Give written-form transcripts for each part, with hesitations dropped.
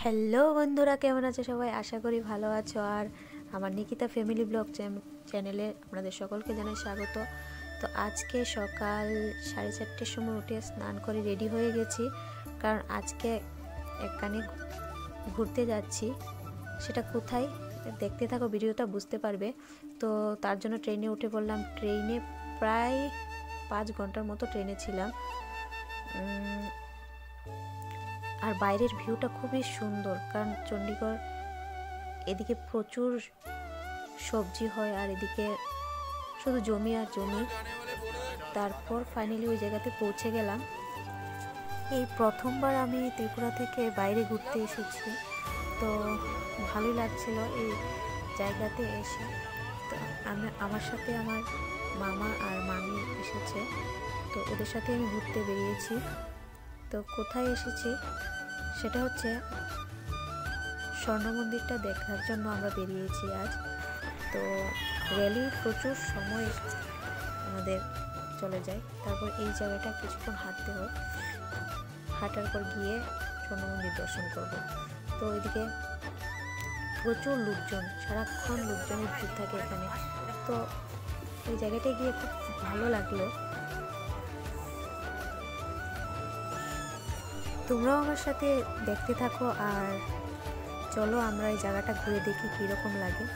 Hello বন্ধুরা, কেমন আছো সবাই? আশা করি ভালো আছো। আর আমার নিকিতা ফ্যামিলি ব্লগ চ্যানেলে আপনাদের সকলকে জানাই স্বাগত। তো আজকে সকাল 4:30টার সময় উঠে স্নান করে রেডি হয়ে গেছি, কারণ আজকে একখানে ঘুরতে যাচ্ছি। সেটা কোথায় দেখতে থাকো, ভিডিওটা বুঝতে পারবে। তো তার জন্য ট্রেনে উঠে পড়লাম। ট্রেনে প্রায় 5 ঘন্টার মতো ট্রেনে ছিলাম। আর বাইরের ভিউটা খুবই সুন্দর, কারণ চণ্ডীগড় এদিকে প্রচুর সবজি হয় আর এদিকে শুধু জমি আর জমি। তারপর ফাইনালি ওই জায়গাতে পৌঁছে গেলাম। এই প্রথমবার আমি ত্রিপুরা থেকে বাইরে ঘুরতে এসেছি, তো ভালোই লাগছিল এই জায়গাতে এসে। তো আমার সাথে আমার মামা আর মামি এসেছে, তো ওদের সাথে আমি ঘুরতে বেরিয়েছি। তো কোথায় এসেছি সেটা হচ্ছে স্বর্ণ মন্দিরটা দেখার জন্য আমরা বেরিয়েছি আজ। তো র্যালি প্রচুর সময় আমাদের চলে যায়। তারপর এই জায়গাটা কিছুক্ষণ হাঁটতে হয়, হাঁটার পর গিয়ে স্বর্ণ মন্দির দর্শন করব। তো এদিকে প্রচুর লোকজন, সারাক্ষণ লোকজনের ভিড় থাকে এখানে। তো ওই জায়গাটায় গিয়ে খুব ভালো লাগলো। তোমরাও আমার সাথে দেখতে থাকো, আর চলো আমরা এই জায়গাটা ঘুরে দেখি কীরকম লাগে।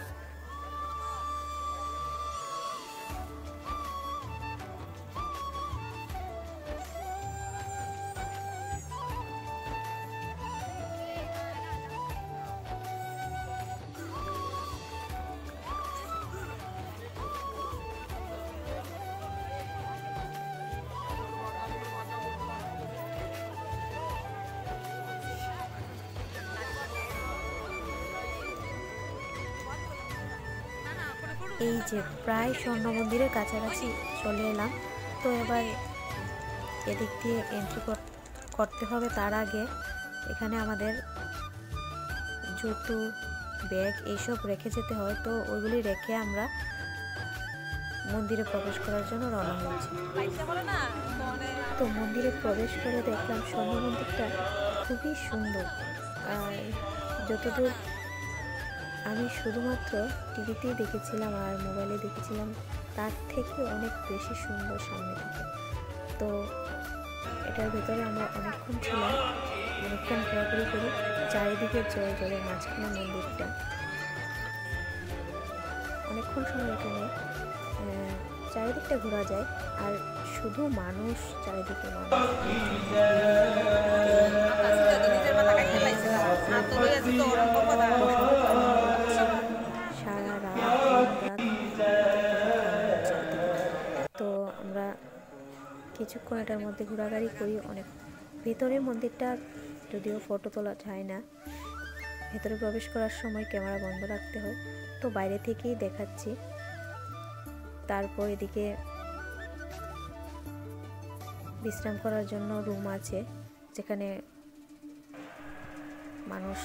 এই যে প্রায় স্বর্ণ মন্দিরের কাছাকাছি চলে এলাম। তো এবার এদিক দিয়ে এন্ট্রি করতে হবে। তার আগে এখানে আমাদের জুতো, ব্যাগ এইসব রেখে যেতে হয়। তো ওইগুলি রেখে আমরা মন্দিরে প্রবেশ করার জন্য রওনা হয়েছি। তো মন্দিরে প্রবেশ করে দেখলাম স্বর্ণ মন্দিরটা খুবই সুন্দর। আর যতদূর আমি শুধুমাত্র টিভিতেই দেখেছিলাম আর মোবাইলে দেখেছিলাম, তার থেকে অনেক বেশি সুন্দর সামনে থেকে। তো এটার ভেতরে আমরা অনেকক্ষণ ছিলাম, অনেকক্ষণ ঘোরাঘুরি করি। চারিদিকে জলের মাঝখানে মন্দিরটা। অনেকক্ষণ সময় এখানে চারিদিকটা ঘোরা যায়, আর শুধু মানুষ, চারিদিকে মানুষ। সারা রাত তো আমরা কিছুক্ষণ এটার মধ্যে ঘোরাঘুরি করি। অনেক ভেতরের মন্দিরটা যদিও ফটো তোলা যায় না, ভেতরে প্রবেশ করার সময় ক্যামেরা বন্ধ রাখতে হয়। তো বাইরে থেকেই দেখাচ্ছি। তারপর এদিকে বিশ্রাম করার জন্য রুম আছে, যেখানে মানুষ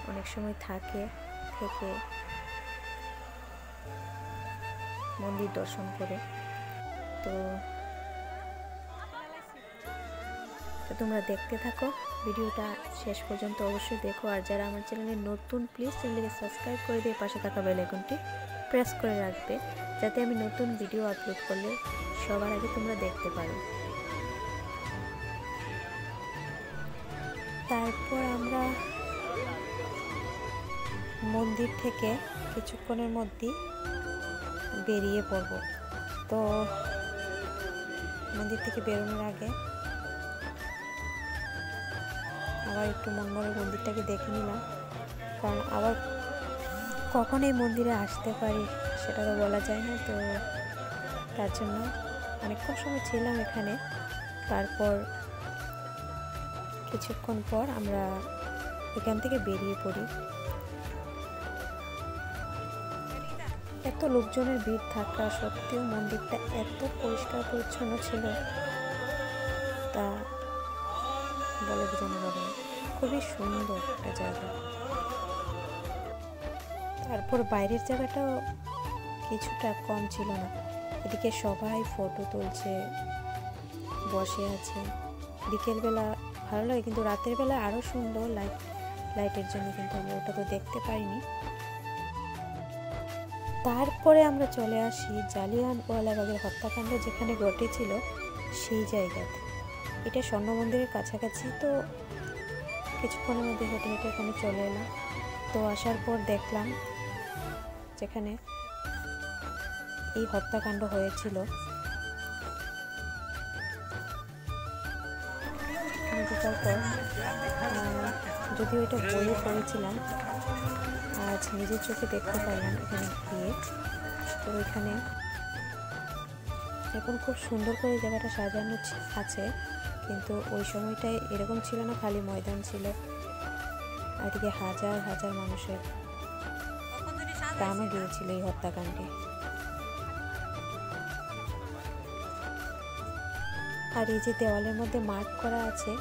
অনেক সময় থেকে মন্দির দর্শন করে। তো তোমরা দেখতে থাকো, ভিডিওটা শেষ পর্যন্ত অবশ্যই দেখো। আর যারা আমার চ্যানেলে নতুন, প্লিজ চ্যানেলকে সাবস্ক্রাইব করে দিয়ে পাশে থাকা বেল আইকনটি প্রেস করে রাখবে, যাতে আমি নতুন ভিডিও আপলোড করলে সবার আগে তোমরা দেখতে পারো। তারপর আমরা মন্দির থেকে কিছুক্ষণের মধ্যেই বেরিয়ে পড়ব। তো মন্দির থেকে বেরোনোর আগে আবার একটু মন ভরে মন্দিরটাকে দেখে নিলাম, কারণ আবার কখন এই মন্দিরে আসতে পারি সেটা তো বলা যায় না। তো তার জন্য অনেকক্ষণ সময় ছিলাম এখানে। তারপর কিছুক্ষণ পর আমরা এখান থেকে বেরিয়ে পড়ি। এত লোকজনের ভিড় থাকা সত্ত্বেও মন্দিরটা এত পরিষ্কার পরিচ্ছন্ন ছিল, তা বলে বোঝানো যাবে না। খুবই সুন্দর একটা জায়গা। তারপর বাইরের জায়গাটাও কিছুটা কম ছিল না। এদিকে সবাই ফটো তুলছে, বসে আছে। বিকেলবেলা ভালো লাগে, কিন্তু রাতের বেলা আরও সুন্দর লাইটের জন্য, কিন্তু আমি ওটা তো দেখতে পাইনি। তারপরে আমরা চলে আসি জালিয়ানওয়ালাবাগের হত্যাকাণ্ড যেখানে ঘটেছিল সেই জায়গাতে। এটা স্বর্ণ মন্দিরের কাছাকাছি, তো কিছুক্ষণের মধ্যে হেঁটে হেঁটে এখানে চলে এলাম। তো আসার পর দেখলাম যেখানে এই হত্যাকাণ্ড হয়েছিল। তারপর যদিও এটা বইয়ে পড়েছিলাম, আজ নিজের চোখে দেখতে পারলাম এখানে গিয়ে। তো এখানে এখন খুব সুন্দর করে জায়গাটা সাজানো আছে, কিন্তু ওই সময়টায় এরকম ছিল না, খালি ময়দান ছিল। এদিকে হাজার হাজার মানুষের প্রাণও গিয়েছিল এই হত্যাকাণ্ডে। আর এই যে দেওয়ালের মধ্যে মার্ক করা আছে,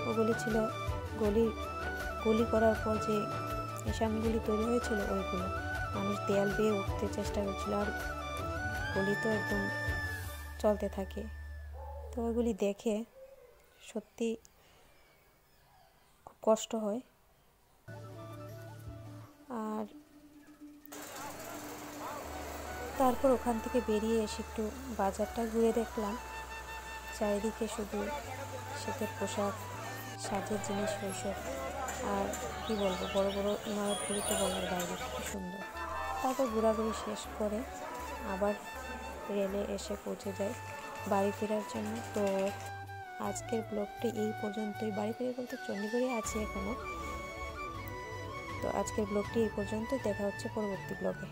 ওগুলি ছিল গুলি করার পর যে নিশানগুলি তৈরি হয়েছিল, ওইগুলো মানুষ দেয়াল বেয়ে উঠতে চেষ্টা করছিল, আর গুলি তো একদম চলতে থাকে। তো ওইগুলি দেখে সত্যি খুব কষ্ট হয়। আর তারপর ওখান থেকে বেরিয়ে এসে একটু বাজারটা ঘুরে দেখলাম। চারিদিকে শুধু শীতের পোশাক, সাজের জিনিস, ওইসব। আর কি বলবো, বড় বড় ইমারতগুলি তো বলার বাইরে, খুব সুন্দর। তারপর ঘোরাঘুরি শেষ করে আবার রেলে এসে পৌঁছে যায় বাড়ি ফেরার জন্য। তো আজকের ব্লগটি এই পর্যন্তই। বাড়ি ফিরে বলতে চণ্ডীগড়ে আছি এখনও। তো আজকের ব্লগটি এই পর্যন্তই, দেখা হচ্ছে পরবর্তী ব্লগে।